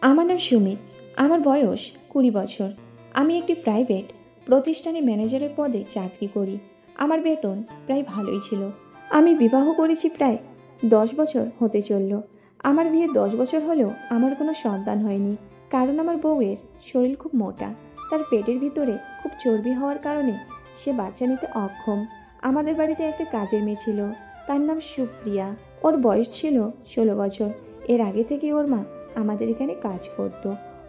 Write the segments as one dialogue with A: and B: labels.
A: আমার নাম সুমিত। আমার বয়স 20 বছর। আমি একটি প্রাইভেট প্রতিষ্ঠানে ম্যানেজারের পদে চাকরি করি। আমার বেতন প্রায় ভালোই ছিল। আমি বিবাহ করেছি প্রায় 10 বছর হতে চলল। আমার বিয়ে 10 বছর হলেও আমার কোনো সন্তান হয়নি, কারণ আমার বউয়ের শরীর খুব মোটা। তার পেটের ভিতরে খুব চর্বি হওয়ার কারণে সে বাচ্চা নিতে অক্ষম। আমাদের বাড়িতে একটা কাজের মেয়ে ছিল, তার নাম সুপ্রিয়া। ওর বয়স ছিল 16 বছর। এর আগে থেকে ওর মা আমাদের এখানে কাজ করত।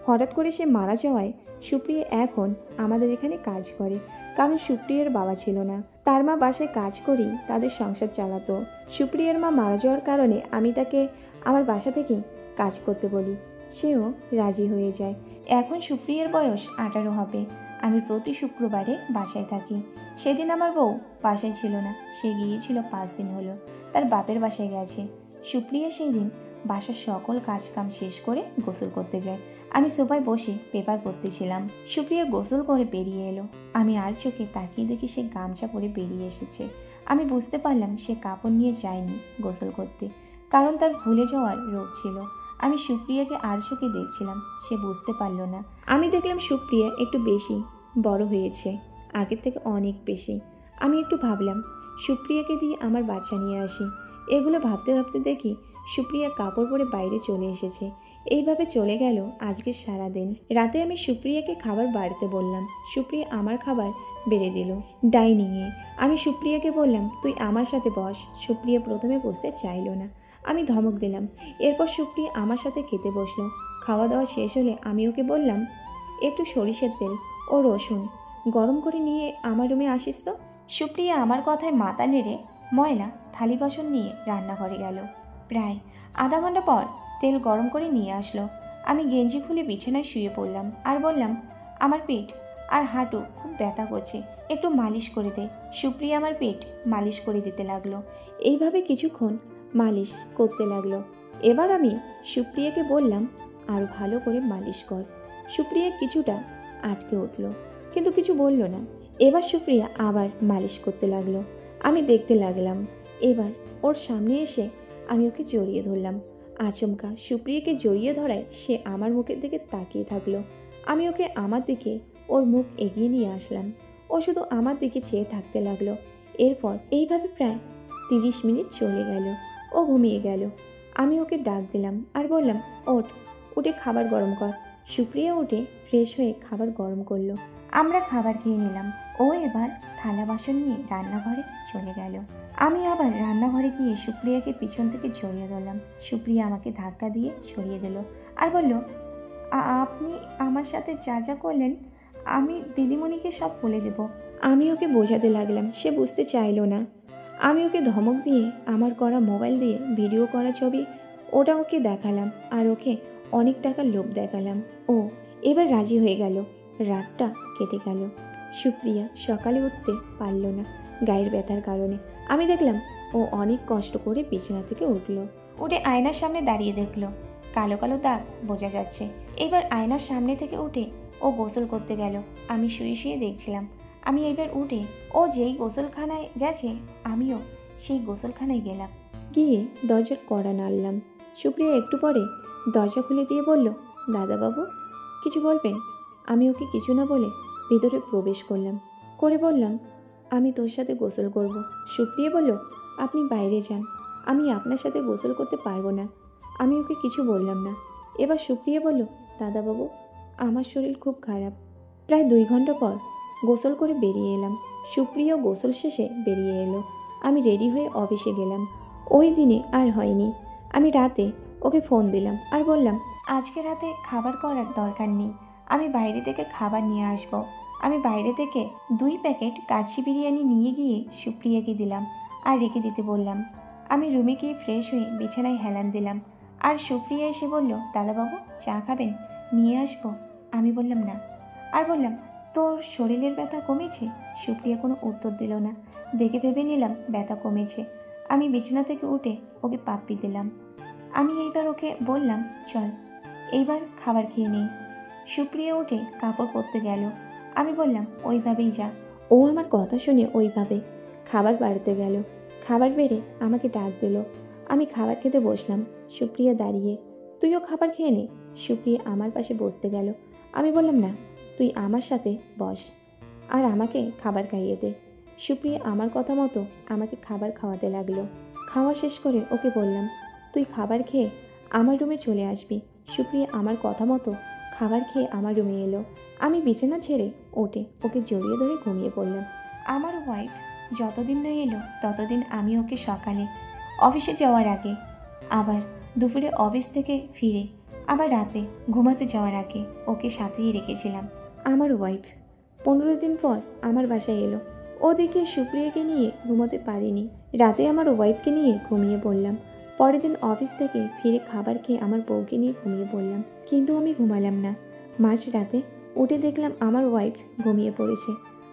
A: হঠাৎ করে সে মারা যাওয়ায় সুপ্রিয়া এখন আমাদের এখানে কাজ করে, কারণ সুপ্রিয়ার বাবা ছিল না। তার মা বাসায় কাজ করেই তাদের সংসার চালাতো। সুপ্রিয়ার মা মারা যাওয়ার কারণে আমি তাকে আমার বাসা থেকে কাজ করতে বলি। সেও রাজি হয়ে যায়। এখন সুপ্রিয়ার বয়স 18 হবে। আমি প্রতি শুক্রবারে বাসায় থাকি। সেদিন আমার বউ বাসায় ছিল না, সে গিয়েছিল 5 দিন হলো, তার বাপের বাসায় গেছে। সুপ্রিয়া সেই দিন বাসার সকল কাজকাম শেষ করে গোসল করতে যায়। আমি সোফায় বসে পেপার পড়তেছিলাম। সুপ্রিয়া গোসল করে বেরিয়ে এলো। আমি আর চোখে তাকিয়ে দেখি সে গামছা পরে বেরিয়ে এসেছে। আমি বুঝতে পারলাম সে কাপড় নিয়ে যায়নি গোসল করতে, কারণ তার ভুলে যাওয়ার রোগ ছিল। আমি সুপ্রিয়াকে আর চোখে দেখছিলাম, সে বুঝতে পারল না। আমি দেখলাম সুপ্রিয়া একটু বেশি বড় হয়েছে, আগের থেকে অনেক বেশি। আমি একটু ভাবলাম সুপ্রিয়াকে দিয়ে আমার বাচ্চা নিয়ে আসি। এগুলো ভাবতে ভাবতে দেখি সুপ্রিয়া কাপড় পরে বাইরে চলে এসেছে। এইভাবে চলে গেল আজকের সারাদিন। রাতে আমি সুপ্রিয়াকে খাবার বাড়তে বললাম। সুপ্রিয়া আমার খাবার বেড়ে দিল ডাইনিংয়ে। আমি সুপ্রিয়াকে বললাম, তুই আমার সাথে বস। সুপ্রিয়া প্রথমে বসতে চাইলো না। আমি ধমক দিলাম। এরপর সুপ্রিয়া আমার সাথে খেতে বসলো। খাওয়া দাওয়া শেষ হলে আমি ওকে বললাম, একটু সরিষার তেল ও রসুন গরম করে নিয়ে আমার রুমে আসিস তো। সুপ্রিয়া আমার কথায় মাথা নেড়ে ময়লা থালি বাসন নিয়ে রান্নাঘরে গেল। প্রায় আধা ঘন্টা পর তেল গরম করে নিয়ে আসলো। আমি গেঞ্জি খুলে বিছানায় শুয়ে পড়লাম আর বললাম, আমার পেট আর হাঁটু খুব ব্যথা করছে, একটু মালিশ করে দে। সুপ্রিয়া আমার পেট মালিশ করে দিতে লাগলো। এইভাবে কিছুক্ষণ মালিশ করতে লাগলো। এবার আমি সুপ্রিয়াকে বললাম, আরও ভালো করে মালিশ কর। সুপ্রিয়া কিছুটা আটকে উঠল, কিন্তু কিছু বলল না। এবার সুপ্রিয়া আবার মালিশ করতে লাগলো। আমি দেখতে লাগলাম। এবার ওর সামনে এসে আমি ওকে জড়িয়ে ধরলাম। আচমকা সুপ্রিয়াকে জড়িয়ে ধরায় সে আমার মুখের দিকে তাকিয়ে থাকলো। আমি ওকে আমার দিকে ওর মুখ এগিয়ে নিয়ে আসলাম। ও শুধু আমার দিকে চেয়ে থাকতে লাগলো। এরপর এইভাবে প্রায় 30 মিনিট চলে গেল। ও ঘুমিয়ে গেল। আমি ওকে ডাক দিলাম আর বললাম, ওঠ, উঠে খাবার গরম কর। সুপ্রিয়া উঠে ফ্রেশ হয়ে খাবার গরম করলো। আমরা খাবার খেয়ে নিলাম। ও এবার থালা বাসন নিয়ে রান্নাঘরে চলে গেল। আমি আবার রান্নাঘরে গিয়ে সুপ্রিয়াকে পিছন থেকে জড়িয়ে ধরলাম। সুপ্রিয়া আমাকে ধাক্কা দিয়ে সরিয়ে দিল আর বলল, আপনি আমার সাথে যা যা করলেন আমি দিদিমণিকে সব বলে দেব। আমি ওকে বোঝাতে লাগলাম, সে বুঝতে চাইলো না। আমি ওকে ধমক দিয়ে আমার করা মোবাইল দিয়ে ভিডিও করা ছবি ওটা ওকে দেখালাম আর ওকে অনেক টাকার লোভ দেখালাম। ও এবার রাজি হয়ে গেল। রাতটা কেটে গেল। সুপ্রিয়া সকালে উঠতে পারল না গায়ের ব্যথার কারণে। আমি দেখলাম ও অনেক কষ্ট করে বিছানা থেকে উঠলো। উঠে আয়নার সামনে দাঁড়িয়ে দেখলো কালো কালো দাগ বোঝা যাচ্ছে। এবার আয়নার সামনে থেকে উঠে ও গোসল করতে গেল। আমি শুয়ে শুয়ে দেখছিলাম। আমি এবার উঠে ও যেই গোসলখানায় গেছে আমিও সেই গোসলখানায় গেলাম। গিয়ে দরজার কড়া নাড়লাম। সুপ্রিয়া একটু পরে দরজা খুলে দিয়ে বলল, দাদাবাবু কিছু বলবেন? আমি ওকে কিছু না বলে ভিতরে প্রবেশ করলাম। করে বললাম, আমি তোর সাথে গোসল করব। সুপ্রিয়া বলল, আপনি বাইরে যান, আমি আপনার সাথে গোসল করতে পারবো না। আমি ওকে কিছু বললাম না। এবার সুপ্রিয়া বলল, দাদাবাবু আমার শরীর খুব খারাপ। প্রায় 2 ঘন্টা পর গোসল করে বেরিয়ে এলাম। সুপ্রিয়াও গোসল শেষে বেরিয়ে এলো। আমি রেডি হয়ে অফিসে গেলাম। ওই দিনে আর হয়নি। আমি রাতে ওকে ফোন দিলাম আর বললাম, আজকে রাতে খাবার করার দরকার নেই, আমি বাইরে থেকে খাবার নিয়ে আসব। আমি বাইরে থেকে 2 প্যাকেট কাচ্চি বিরিয়ানি নিয়ে গিয়ে সুপ্রিয়াকে দিলাম আর রেখে দিতে বললাম। আমি রুমে গিয়ে ফ্রেশ হয়ে বিছানায় হেলান দিলাম। আর সুপ্রিয়া এসে বলল, দাদাবাবু চা খাবেন? নিয়ে আসবো? আমি বললাম না আর বললাম, তোর শরীরের ব্যথা কমেছে? সুপ্রিয়া কোনো উত্তর দিল না। দেখে ভেবে নিলাম ব্যথা কমেছে। আমি বিছানা থেকে উঠে ওকে পাপ্পি দিলাম। আমি এইবার ওকে বললাম, চল এইবার খাবার খেয়ে নেই। সুপ্রিয়া উঠে কাপড় পরতে গেল। আমি বললাম, ওইভাবেই যা। ও আমার কথা শুনে ওইভাবে খাবার বাড়তে গেল। খাবার বেড়ে আমাকে ডাক দিল। আমি খাবার খেতে বসলাম। সুপ্রিয়া দাঁড়িয়ে তুইও খাবার খেয়ে নে। সুপ্রিয়া আমার পাশে বসতে গেল। আমি বললাম, না, তুই আমার সাথে বস আর আমাকে খাবার খাইয়ে দে। সুপ্রিয়া আমার কথা মতো আমাকে খাবার খাওয়াতে লাগলো। খাওয়া শেষ করে ওকে বললাম, তুই খাবার খেয়ে আমার রুমে চলে আসবি। সুপ্রিয়া আমার কথা মতো খাবার খেয়ে আমার রুমে এলো। আমি বিছানা ছেড়ে উঠে ওকে জড়িয়ে ধরে ঘুমিয়ে পড়লাম। আমার ওয়াইফ যতদিন না এলো ততদিন আমি ওকে সকালে অফিসে যাওয়ার আগে, আবার দুপুরে অফিস থেকে ফিরে, আবার রাতে ঘুমাতে যাওয়ার আগে ওকে সাথেই রেখেছিলাম। আমার ওয়াইফ 15 দিন পর আমার বাসায় এলো। ওদিকে সুপ্রিয়াকে নিয়ে ঘুমোতে পারিনি। রাতে আমার ওয়াইফকে নিয়ে ঘুমিয়ে পড়লাম। পরের দিন অফিস থেকে ফিরে খাবার খেয়ে আমার বউকে নিয়ে ঘুমিয়ে পড়লাম, কিন্তু আমি ঘুমালাম না। মাঝ রাতে উঠে দেখলাম আমার ওয়াইফ ঘুমিয়ে পড়েছে।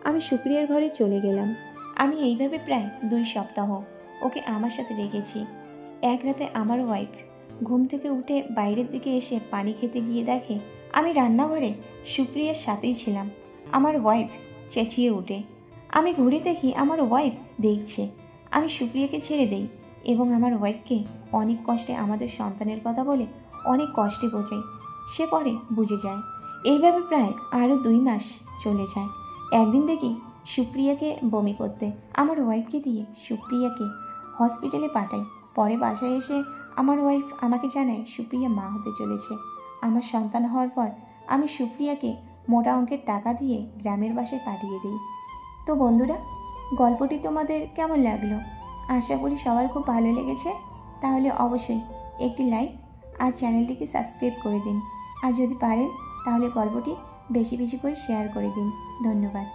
A: আমি সুপ্রিয়ার ঘরে চলে গেলাম। আমি এইভাবে প্রায় 2 সপ্তাহ ওকে আমার সাথে রেখেছি। এক রাতে আমার ওয়াইফ ঘুম থেকে উঠে বাইরের দিকে এসে পানি খেতে গিয়ে দেখে আমি রান্নাঘরে সুপ্রিয়ার সাথেই ছিলাম। আমার ওয়াইফ চেঁচিয়ে ওঠে। আমি ঘুরে দেখি আমার ওয়াইফ দেখছে। আমি সুপ্রিয়াকে ছেড়ে দেই এবং আমার ওয়াইফকে অনেক কষ্টে আমাদের সন্তানের কথা বলে অনেক কষ্টে বোঝাই। সে পরে বুঝে যায়। এইভাবে প্রায় আরও 2 মাস চলে যায়। একদিন দেখি সুপ্রিয়াকে বমি করতে। আমার ওয়াইফকে দিয়ে সুপ্রিয়াকে হসপিটালে পাঠাই। পরে বাসায় এসে আমার ওয়াইফ আমাকে জানায় সুপ্রিয়া মা হতে চলেছে। আমার সন্তান হওয়ার পর আমি সুপ্রিয়াকে মোটা অঙ্কের টাকা দিয়ে গ্রামের বাসায় পাঠিয়ে দিই। তো বন্ধুরা, গল্পটি তোমাদের কেমন লাগলো? আশা করি সবার খুব ভালো লেগেছে। তাহলে অবশ্যই একটি লাইক আর চ্যানেলটিকে সাবস্ক্রাইব করে দিন। আর যদি পারেন তাহলে গল্পটি বেশি বেশি করে শেয়ার করে দিন। ধন্যবাদ।